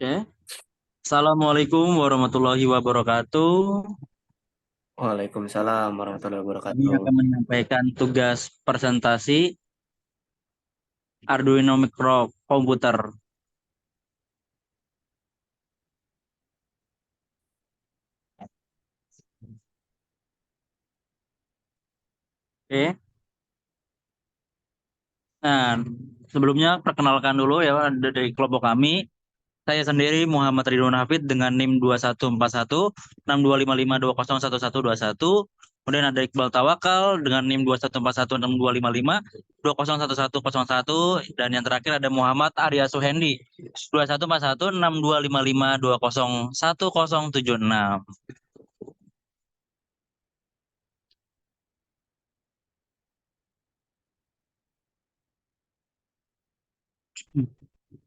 Oke. Assalamualaikum warahmatullahi wabarakatuh. Waalaikumsalam warahmatullahi Kami wabarakatuh. akan menyampaikan tugas presentasi Arduino Microkomputer. Oke. Nah, sebelumnya perkenalkan dulu ya dari kelompok kami. Saya sendiri Muhammad Ridwan Hafid dengan NIM 2141 6255201121. Kemudian ada Iqbal Tawakal dengan NIM 21416255 dan yang terakhir ada Muhammad Arya Suhendi 21416255201076.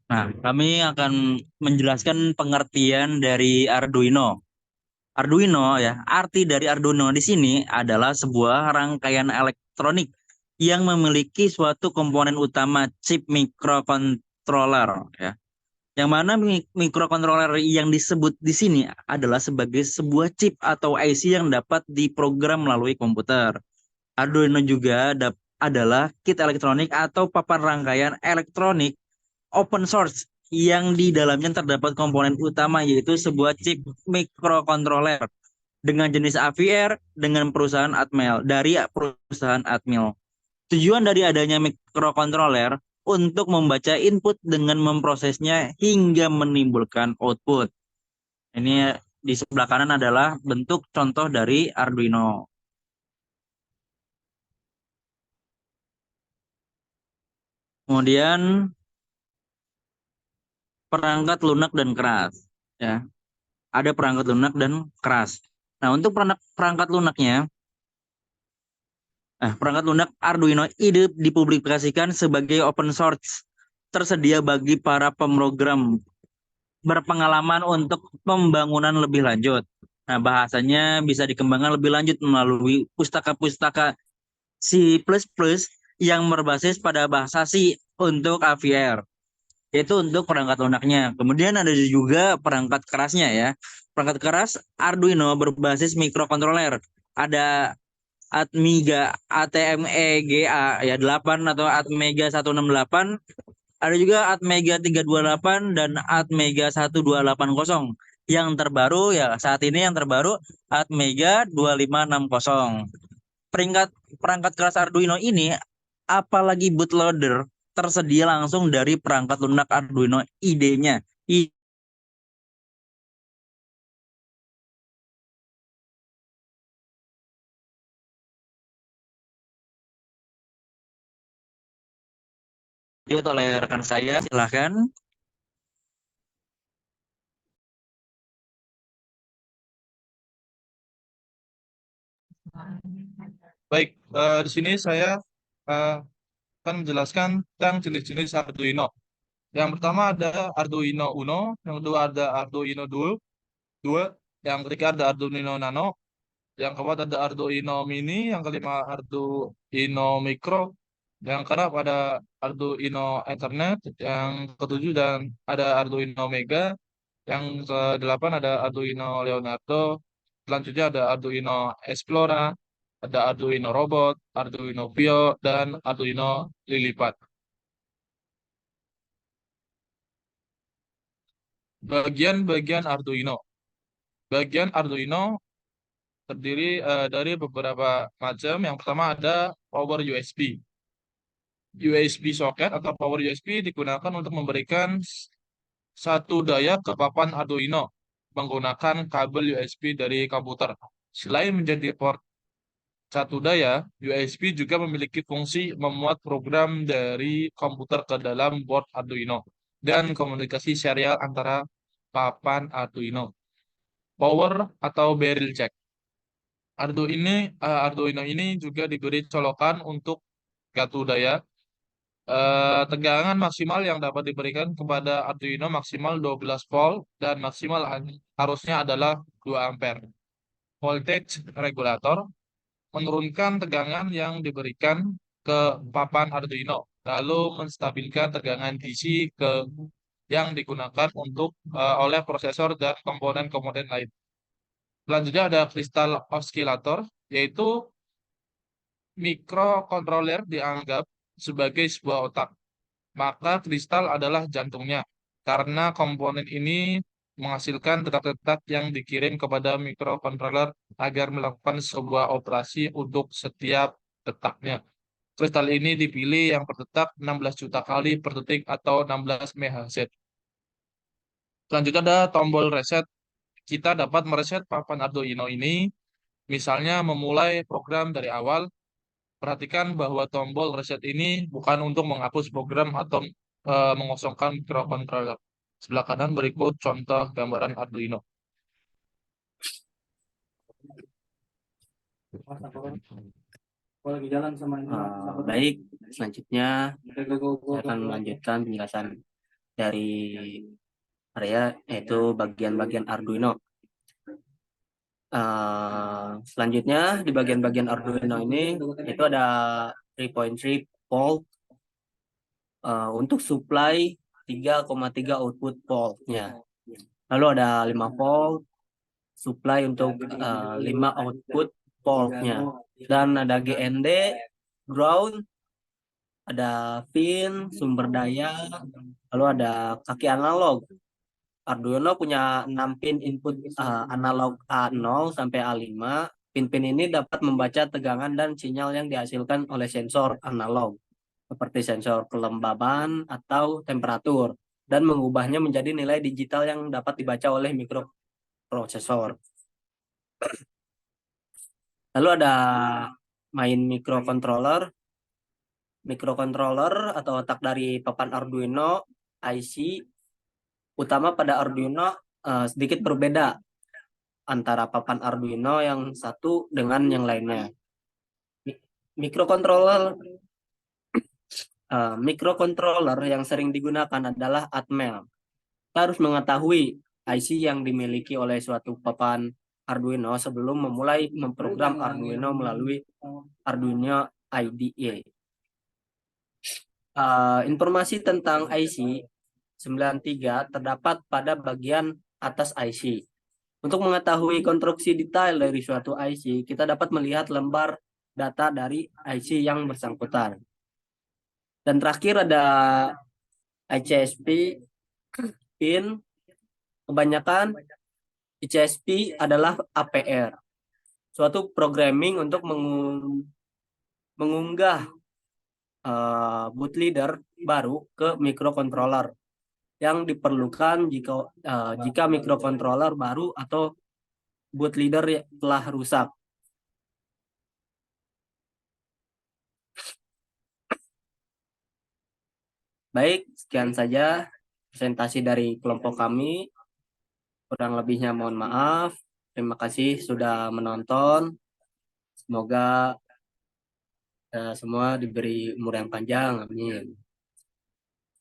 Nah, kami akan menjelaskan pengertian dari Arduino. Arduino ya, arti dari Arduino di sini adalah sebuah rangkaian elektronik yang memiliki suatu komponen utama chip microcontroller ya. Yang mana microcontroller yang disebut di sini adalah sebagai sebuah chip atau IC yang dapat diprogram melalui komputer. Arduino juga adalah kit elektronik atau papan rangkaian elektronik open source yang di dalamnya terdapat komponen utama yaitu sebuah chip microcontroller dengan jenis AVR dengan perusahaan Atmel dari perusahaan Atmel. Tujuan dari adanya microcontroller untuk membaca input dengan memprosesnya hingga menimbulkan output. Ini di sebelah kanan adalah bentuk contoh dari Arduino. Kemudian perangkat lunak dan keras. Ya, ada perangkat lunak dan keras. Nah, untuk perangkat lunaknya, perangkat lunak Arduino IDE dipublikasikan sebagai open source tersedia bagi para pemrogram berpengalaman untuk pembangunan lebih lanjut. Nah, bahasanya bisa dikembangkan lebih lanjut melalui pustaka-pustaka C++ yang berbasis pada bahasa C untuk AVR. Itu untuk perangkat lunaknya. Kemudian ada juga perangkat kerasnya ya. Perangkat keras Arduino berbasis microcontroller. Ada Atmega ATMEGA ya 8 atau Atmega 168. Ada juga Atmega 328 dan Atmega 1280. Yang terbaru ya saat ini yang terbaru Atmega 2560. Peringkat perangkat keras Arduino ini apalagi bootloader tersedia langsung dari perangkat lunak Arduino IDE-nya. Itu oleh rekan saya, silahkan. Baik, di sini saya eh, akan menjelaskan tentang jenis-jenis Arduino. Yang pertama ada Arduino Uno, yang kedua ada Arduino Duo, yang ketiga ada Arduino Nano, yang keempat ada Arduino Mini, yang kelima Arduino Micro, yang keenam ada Arduino Ethernet, yang ketujuh dan ada Arduino Mega, yang kedelapan ada Arduino Leonardo, selanjutnya ada Arduino Explora, ada Arduino Robot, Arduino Pio, dan Arduino Lilipat. Bagian-bagian Arduino. Bagian Arduino terdiri dari beberapa macam. Yang pertama ada power USB. USB socket atau power USB digunakan untuk memberikan satu daya ke papan Arduino menggunakan kabel USB dari komputer. Selain menjadi port satu daya, USB juga memiliki fungsi memuat program dari komputer ke dalam board Arduino dan komunikasi serial antara papan Arduino. Power atau barrel jack. Arduino ini juga diberi colokan untuk satu daya. Tegangan maksimal yang dapat diberikan kepada Arduino maksimal 12 volt dan maksimal arusnya adalah 2 ampere. Voltage regulator menurunkan tegangan yang diberikan ke papan Arduino lalu menstabilkan tegangan DC ke yang digunakan untuk oleh prosesor dan komponen-komponen lain. Selanjutnya ada kristal osilator, yaitu mikrokontroler dianggap sebagai sebuah otak. Maka kristal adalah jantungnya, karena komponen ini menghasilkan detak-detak yang dikirim kepada mikrokontroler agar melakukan sebuah operasi untuk setiap detaknya. Kristal ini dipilih yang per detak 16 juta kali per detik atau 16 MHz. Selanjutnya ada tombol reset. Kita dapat mereset papan Arduino ini, misalnya memulai program dari awal. Perhatikan bahwa tombol reset ini bukan untuk menghapus program atau mengosongkan microcontroller. Sebelah kanan berikut contoh gambaran Arduino. Baik, selanjutnya saya akan melanjutkan penjelasan dari area yaitu bagian-bagian Arduino. Selanjutnya di bagian-bagian Arduino ini itu ada 3.3 volt untuk supply 3,3 output voltnya. Lalu ada 5 volt supply untuk 5 output voltnya. Dan ada GND, ground, ada pin, sumber daya, lalu ada kaki analog. Arduino punya 6 pin input analog A0 sampai A5. Pin-pin ini dapat membaca tegangan dan sinyal yang dihasilkan oleh sensor analog, seperti sensor kelembaban atau temperatur, dan mengubahnya menjadi nilai digital yang dapat dibaca oleh mikroprosesor. Lalu ada main mikrocontroller. Mikrocontroller atau otak dari papan Arduino IC utama pada Arduino sedikit berbeda antara papan Arduino yang satu dengan yang lainnya. Mikrocontroller yang sering digunakan adalah Atmel. Kita harus mengetahui IC yang dimiliki oleh suatu papan Arduino sebelum memulai memprogram Arduino melalui Arduino IDE. Informasi tentang IC 93 terdapat pada bagian atas IC. Untuk mengetahui konstruksi detail dari suatu IC, kita dapat melihat lembar data dari IC yang bersangkutan. Dan terakhir ada ICSP pin. Kebanyakan ICSP adalah APR, suatu programming untuk mengunggah bootloader baru ke mikrocontroller yang diperlukan jika mikrocontroller baru atau bootloader telah rusak. Baik, sekian saja presentasi dari kelompok kami. Kurang lebihnya mohon maaf. Terima kasih sudah menonton. Semoga semua diberi umur yang panjang. Amin.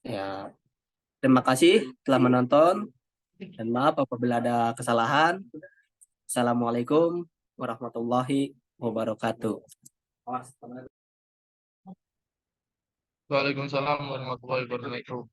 Ya, terima kasih telah menonton. Dan maaf apabila ada kesalahan. Assalamualaikum warahmatullahi wabarakatuh. Waalaikumsalam warahmatullahi wabarakatuh.